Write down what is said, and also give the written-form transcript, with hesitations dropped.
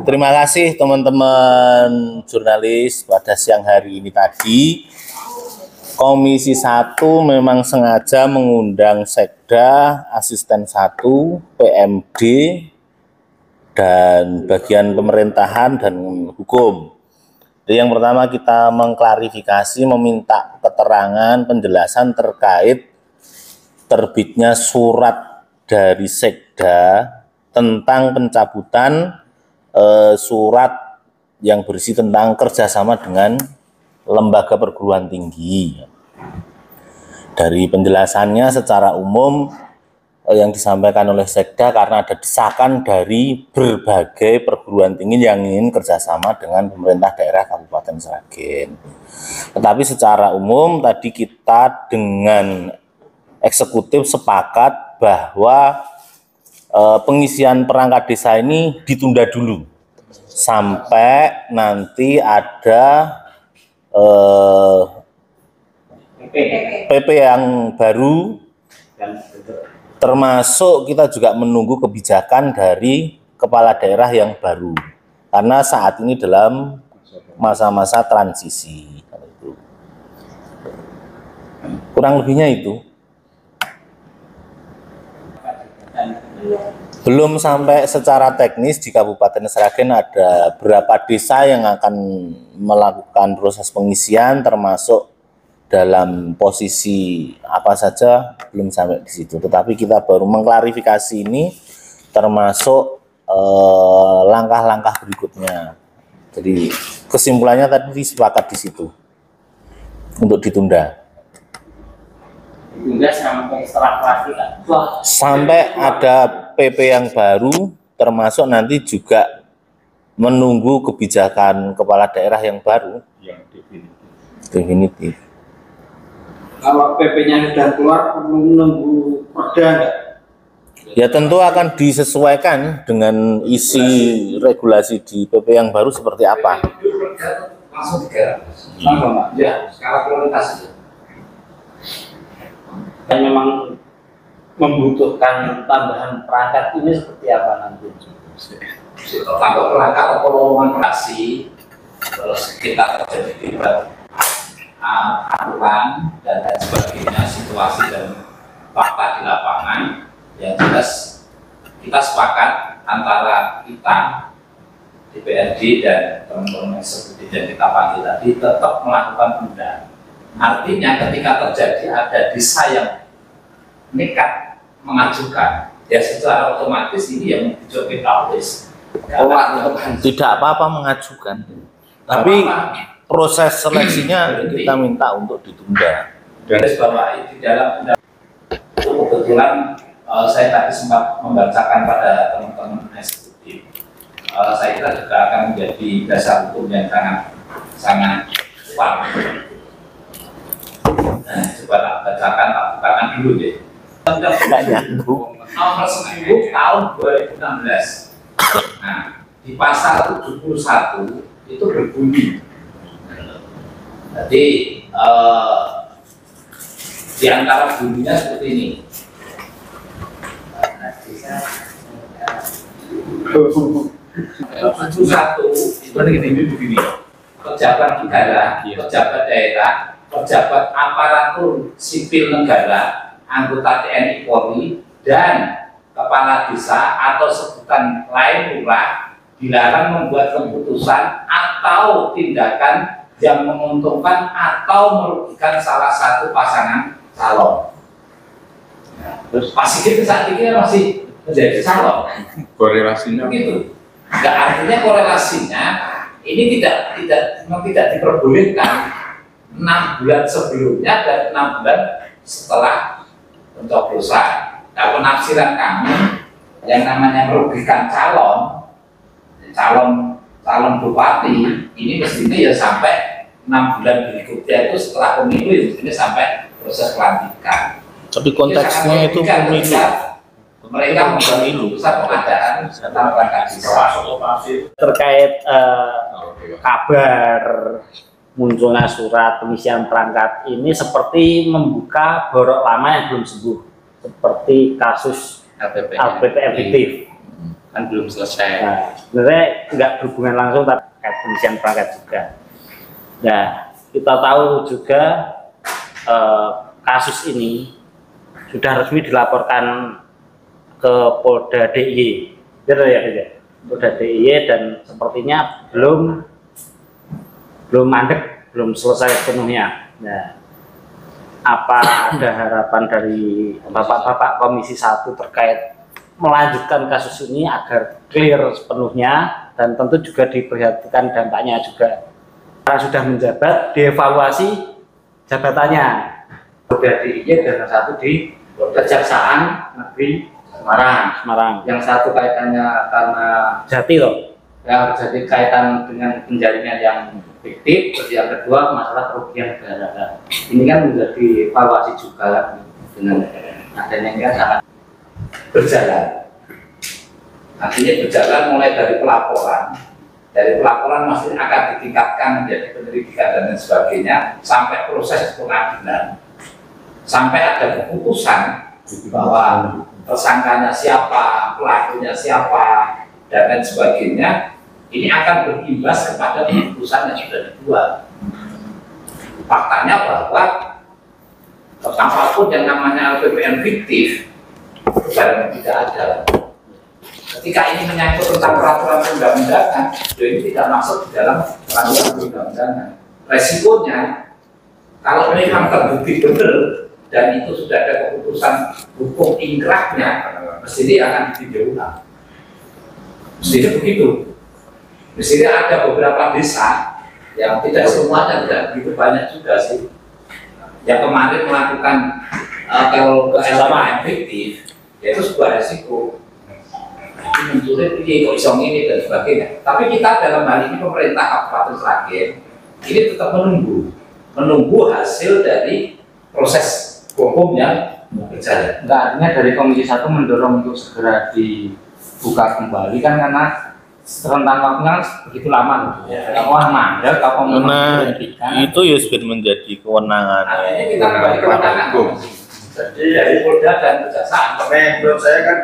Terima kasih teman-teman jurnalis. Pada siang hari ini tadi Komisi 1 memang sengaja mengundang Sekda, Asisten 1, PMD, dan bagian pemerintahan dan hukum. Jadi yang pertama kita mengklarifikasi, meminta keterangan, penjelasan terkait terbitnya surat dari Sekda tentang pencabutan surat yang berisi tentang kerjasama dengan lembaga perguruan tinggi. Dari penjelasannya secara umum yang disampaikan oleh Sekda karena ada desakan dari berbagai perguruan tinggi yang ingin kerjasama dengan pemerintah daerah Kabupaten Sragen. Tetapi secara umum tadi kita dengan eksekutif sepakat bahwa pengisian perangkat desa ini ditunda dulu sampai nanti ada PP yang baru, termasuk kita juga menunggu kebijakan dari kepala daerah yang baru karena saat ini dalam masa-masa transisi. Kurang lebihnya itu. Belum sampai secara teknis di Kabupaten Sragen ada berapa desa yang akan melakukan proses pengisian, termasuk dalam posisi apa saja belum sampai di situ. Tetapi kita baru mengklarifikasi ini termasuk langkah-langkah berikutnya. Jadi kesimpulannya tadi disepakati di situ untuk ditunda. Sampai ada PP yang baru, termasuk nanti juga menunggu kebijakan kepala daerah yang baru yang definitif. Kalau PP-nya sudah keluar, perlu menunggu perda enggak? Ya tentu akan disesuaikan dengan isi regulasi di PP yang baru seperti apa. Langsung digarap. Ya, skala prioritas. Dan memang membutuhkan tambahan perangkat ini seperti apa nanti? Tambah perangkat atau lowongan praksi, terus kita terjadi debat aturan dan lain sebagainya, situasi dan fakta di lapangan. Yang jelas kita sepakat antara kita DPRD dan teman-teman eksekutif yang kita panggil tadi tetap melakukan penundaan. Artinya ketika terjadi ada desa yang nekat mengajukan, ya secara otomatis ini yang dicoba tulis. Tidak apa-apa mengajukan, tapi proses seleksinya kita minta untuk ditunda. Garis bawahi di dalam kebetulan saya tadi sempat membacakan pada teman-teman eksekutif. Saya kira juga akan menjadi dasar hukum yang sangat kuat. Nah, coba tak bacakan, tak bukakan dulu deh. Nomor 10 tahun 2016. Nah, di pasal 71 itu berbunyi. Jadi di antara bunyinya seperti ini. Satu itu begini. Pejabat negara, pejabat daerah, pejabat aparatur sipil negara, anggota TNI Polri, dan kepala desa atau sebutan lain lurah dilarang membuat keputusan atau tindakan yang menguntungkan atau merugikan salah satu pasangan calon. Nah, terus pasti saat ini masih menjadi calon. Korelasinya begitu. Nggak, artinya korelasinya ini tidak diperbolehkan 6 bulan sebelumnya dan 6 bulan setelah pencoblosan. Nah, penafsiran kami yang namanya merugikan calon bupati ini mestinya ya sampai 6 bulan berikutnya itu setelah pemilu ya mestinya sampai proses pelantikan. Tapi konteksnya itu pemilu. Mereka membuat keputusan pengadaan tentang perangkat desa. Terkait kabar munculnya surat pengisian perangkat ini seperti membuka borok lama yang belum sembuh, seperti kasus LPPM fiktif. kan belum selesai. Nah, sebenarnya nggak berhubungan langsung tapi pengisian perangkat juga. Nah, kita tahu juga kasus ini sudah resmi dilaporkan ke Polda DIY, betul ya, Polda DIY, dan sepertinya belum mandek, belum selesai sepenuhnya. Nah, apa ada harapan dari Bapak-Bapak Komisi 1 terkait melanjutkan kasus ini agar clear sepenuhnya, dan tentu juga diperhatikan dampaknya juga karena sudah menjabat, dievaluasi jabatannya. Polda DIY dan satu di Kejaksaan Negeri Semarang. Yang satu kaitannya karena Jati loh. yang terjadi kaitan dengan penjaringan yang fiktif, terus yang kedua masalah kerugian negara. Ini kan menjadi evaluasi juga dengan adanya ini kan sangat berjalan. Artinya berjalan mulai dari pelaporan masih akan ditingkatkan menjadi penyelidikan dan lain sebagainya sampai proses pengadilan, sampai ada keputusan bahwa tersangkanya siapa, pelakunya siapa, dan lain sebagainya. Ini akan berimbas kepada keputusan yang sudah dibuat. Faktanya bahwa apapun yang namanya LPPN fiktif barang tidak ada. Ketika ini menyangkut tentang peraturan perundang-undangan, ini tidak masuk di dalam peraturan perundang-undangan. Resikonya, kalau memang terbukti benar dan itu sudah ada keputusan hukum ingkrahnya, mestinya akan ditinjau ulang. Mestinya begitu. Mestinya ada beberapa desa yang tidak semuanya, tidak begitu banyak juga sih, yang kemarin melakukan kalau keselamatan fiktif, yaitu sebuah resiko. Munculnya kok isong ini dan sebagainya. Tapi kita dalam hal ini pemerintah Kabupaten Sragen ini tetap menunggu hasil dari proses hukum yang berjalan. Enggak, artinya dari Komisi 1 mendorong untuk segera dibuka kembali kan, karena rentang waktunya begitu lama gitu. Wah, mandek apa Karena itu ya sudah menjadi kewenangan. Artinya kita kembali kewenangan hukum. Jadi dari Polda dan Kejaksaan. Menurut saya kan